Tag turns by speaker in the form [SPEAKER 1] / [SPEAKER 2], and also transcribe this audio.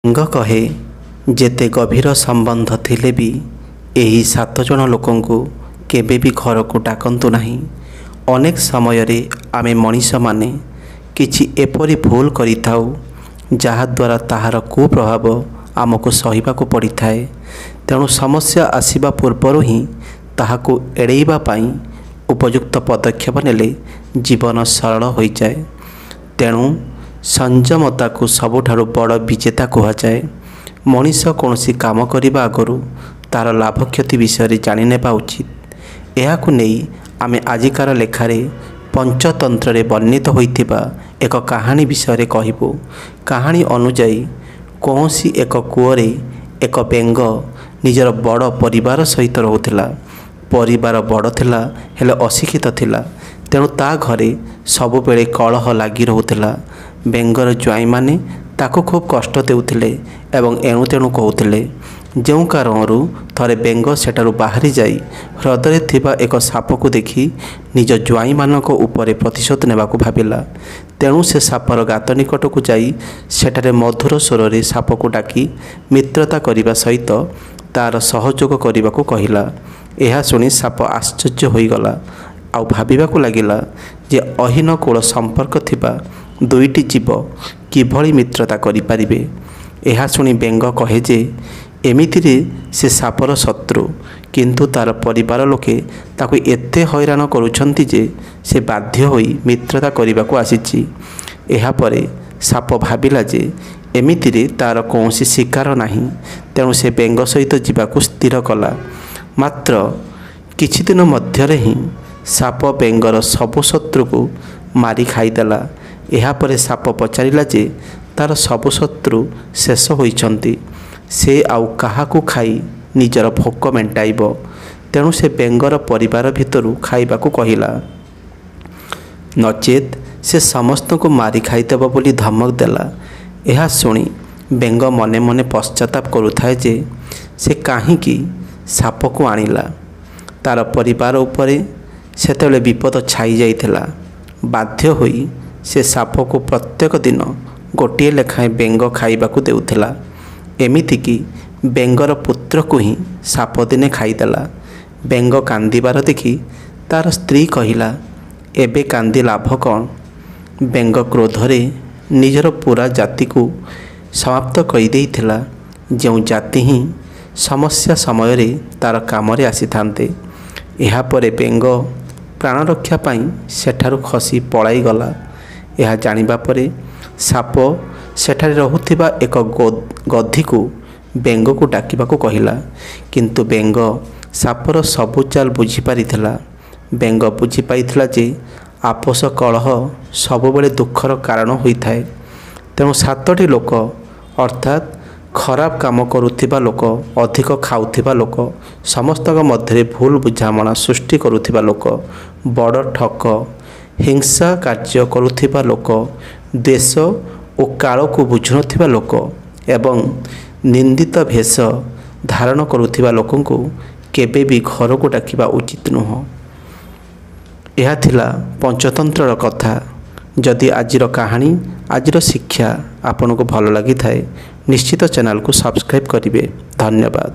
[SPEAKER 1] ବେଙ୍ଗ କହେ, ଯେତେ ଗଭୀର ସମ୍ବନ୍ଧ ଥିଲେ ବି ଏହି 7 ଜଣ ଲୋକଙ୍କୁ କେବେ ବି ଘରକୁ ଡାକନ୍ତୁ ନାହିଁ। ଅନେକ ସମୟରେ ଆମେ ମଣିଷମାନେ କିଛି ଏପରି ଭୁଲ କରିଥାଉ ଯାହାଦ୍ୱାରା ତାହାର କୁପ୍ରଭାବ ଆମକୁ ସହିବାକୁ ପଡ଼ିଥାଏ। ତେଣୁ ସମସ୍ୟା ଆସିବା ପୂର୍ବରୁ ହିଁ ତାହାକୁ ଏଡ଼େଇବା ପାଇଁ ଉପଯୁକ୍ତ ପଦକ୍ଷେପ ନେଲେ ଜୀବନ ସରଳ ହୋଇଯାଏ। ତେଣୁ ସଂଯମତାକୁ ସବୁଠାରୁ ବଡ଼ ବିଜେତା କୁହାଯାଏ। ମଣିଷ କୌଣସି କାମ କରିବା ଆଗରୁ ତା'ର ଲାଭ କ୍ଷତି ବିଷୟରେ ଜାଣିନେବା ଉଚିତ। ଏହାକୁ ନେଇ ଆମେ ଆଜିକାର ଲେଖାରେ ପଞ୍ଚତନ୍ତ୍ରରେ ବର୍ଣ୍ଣିତ ହୋଇଥିବା ଏକ କାହାଣୀ ବିଷୟରେ କହିବୁ। କାହାଣୀ ଅନୁଯାୟୀ କୌଣସି ଏକ କୂଅରେ ଏକ ବେଙ୍ଗ ନିଜର ବଡ଼ ପରିବାର ସହିତ ରହୁଥିଲା। ପରିବାର ବଡ଼ ଥିଲା ହେଲେ ଅଶିକ୍ଷିତ ଥିଲା। ତେଣୁ ତା ଘରେ ସବୁବେଳେ କଳହ ଲାଗି ରହୁଥିଲା। ବେଙ୍ଗର ଜ୍ୱାଇଁମାନେ ତାକୁ ଖୁବ୍ କଷ୍ଟ ଦେଉଥିଲେ ଏବଂ ଏଣୁ ତେଣୁ କହୁଥିଲେ। ଯେଉଁ କାରଣରୁ ଥରେ ବେଙ୍ଗ ସେଠାରୁ ବାହାରି ଯାଇ ହ୍ରଦରେ ଥିବା ଏକ ସାପକୁ ଦେଖି ନିଜ ଜ୍ୱାଇଁମାନଙ୍କ ଉପରେ ପ୍ରତିଶୋଧ ନେବାକୁ ଭାବିଲା। ତେଣୁ ସେ ସାପର ଗାତ ନିକଟକୁ ଯାଇ ସେଠାରେ ମଧୁର ସ୍ୱରରେ ସାପକୁ ଡାକି ମିତ୍ରତା କରିବା ସହିତ ତା'ର ସହଯୋଗ କରିବାକୁ କହିଲା। ଏହା ଶୁଣି ସାପ ଆଶ୍ଚର୍ଯ୍ୟ ହୋଇଗଲା ଆଉ ଭାବିବାକୁ ଲାଗିଲା ଯେ ଅହୀନ କୂଳ ସମ୍ପର୍କ ଥିବା ଦୁଇଟି ଜୀବ କିଭଳି ମିତ୍ରତା କରିପାରିବେ। ଏହା ଶୁଣି ବେଙ୍ଗ କହେ ଯେ ଏମିତିରେ ସେ ସାପର ଶତ୍ରୁ, କିନ୍ତୁ ତା'ର ପରିବାର ଲୋକେ ତାକୁ ଏତେ ହଇରାଣ କରୁଛନ୍ତି ଯେ ସେ ବାଧ୍ୟ ହୋଇ ମିତ୍ରତା କରିବାକୁ ଆସିଛି। ଏହାପରେ ସାପ ଭାବିଲା ଯେ ଏମିତିରେ ତା'ର କୌଣସି ଶିକାର ନାହିଁ। ତେଣୁ ସେ ବେଙ୍ଗ ସହିତ ଯିବାକୁ ସ୍ଥିର କଲା। ମାତ୍ର କିଛିଦିନ ମଧ୍ୟରେ ହିଁ ସାପ ବେଙ୍ଗର ସବୁ ଶତ୍ରୁକୁ ମାରି ଖାଇଦେଲା। ଏହାପରେ ସାପ ପଚାରିଲା ଯେ ତା'ର ସବୁ ଶତ୍ରୁ ଶେଷ ହୋଇଛନ୍ତି, ସେ ଆଉ କାହାକୁ ଖାଇ ନିଜର ଭୋକ ମେଣ୍ଟାଇବ। ତେଣୁ ସେ ବେଙ୍ଗର ପରିବାର ଭିତରୁ ଖାଇବାକୁ କହିଲା। ନଚେତ୍ ସେ ସମସ୍ତଙ୍କୁ ମାରି ଖାଇଦେବ ବୋଲି ଧମକ ଦେଲା। ଏହା ଶୁଣି ବେଙ୍ଗ ମନେ ମନେ ପଶ୍ଚାତାପ କରୁଥାଏ ଯେ ସେ କାହିଁକି ସାପକୁ ଆଣିଲା। ତା'ର ପରିବାର ଉପରେ ସେତେବେଳେ ବିପଦ ଛାଇ ଯାଇଥିଲା। ବାଧ୍ୟ ହୋଇ ସେ ସାପକୁ ପ୍ରତ୍ୟେକ ଦିନ ଗୋଟିଏ ଲେଖାଏଁ ବେଙ୍ଗ ଖାଇବାକୁ ଦେଉଥିଲା। ଏମିତିକି ବେଙ୍ଗର ପୁତ୍ରକୁ ହିଁ ସାପ ଦିନେ ଖାଇଦେଲା। ବେଙ୍ଗ କାନ୍ଦିବାର ଦେଖି ତା'ର ସ୍ତ୍ରୀ କହିଲା, ଏବେ କାନ୍ଦି ଲାଭ କ'ଣ? ବେଙ୍ଗ କ୍ରୋଧରେ ନିଜର ପୂରା ଜାତିକୁ ସମାପ୍ତ କରିଦେଇଥିଲା, ଯେଉଁ ଜାତି ହିଁ ସମସ୍ୟା ସମୟରେ ତା'ର କାମରେ ଆସିଥାନ୍ତେ। ଏହାପରେ ବେଙ୍ଗ ପ୍ରାଣରକ୍ଷା ପାଇଁ ସେଠାରୁ ଖସି ପଳାଇଗଲା। ଏହା ଜାଣିବା ପରେ ସାପ ସେଠାରେ ରହୁଥିବା ଏକ ଗଧିକୁ ବେଙ୍ଗକୁ ଡାକିବାକୁ କହିଲା। କିନ୍ତୁ ବେଙ୍ଗ ସାପର ସବୁ ଚାଲ ବୁଝିପାରିଥିଲା। ବେଙ୍ଗ ବୁଝିପାରିଥିଲା ଯେ ଆପୋଷ କଳହ ସବୁବେଳେ ଦୁଃଖର କାରଣ ହୋଇଥାଏ। ତେଣୁ 7ଟି ଲୋକ ଅର୍ଥାତ୍ ଖରାପ କାମ କରୁଥିବା ଲୋକ, ଅଧିକ ଖାଉଥିବା ଲୋକ, ସମସ୍ତଙ୍କ ମଧ୍ୟରେ ଭୁଲ ବୁଝାମଣା ସୃଷ୍ଟି କରୁଥିବା ଲୋକ, ବଡ଼ ଠକ, ହିଂସା କାର୍ଯ୍ୟ କରୁଥିବା ଲୋକ, ଦେଶ ଓ କାଳକୁ ବୁଝୁନଥିବା ଲୋକ ଏବଂ ନିନ୍ଦିତ ଭେଷ ଧାରଣ କରୁଥିବା ଲୋକଙ୍କୁ କେବେ ବି ଘରକୁ ଡାକିବା ଉଚିତ ନୁହଁ। ଏହା ଥିଲା ପଞ୍ଚତନ୍ତ୍ରର କଥା। ଯଦି ଆଜିର କାହାଣୀ, ଆଜିର ଶିକ୍ଷା ଆପଣଙ୍କୁ ଭଲ ଲାଗିଥାଏ ନିଶ୍ଚିତ ଚ୍ୟାନେଲକୁ ସବସ୍କ୍ରାଇବ୍ କରିବେ। ଧନ୍ୟବାଦ।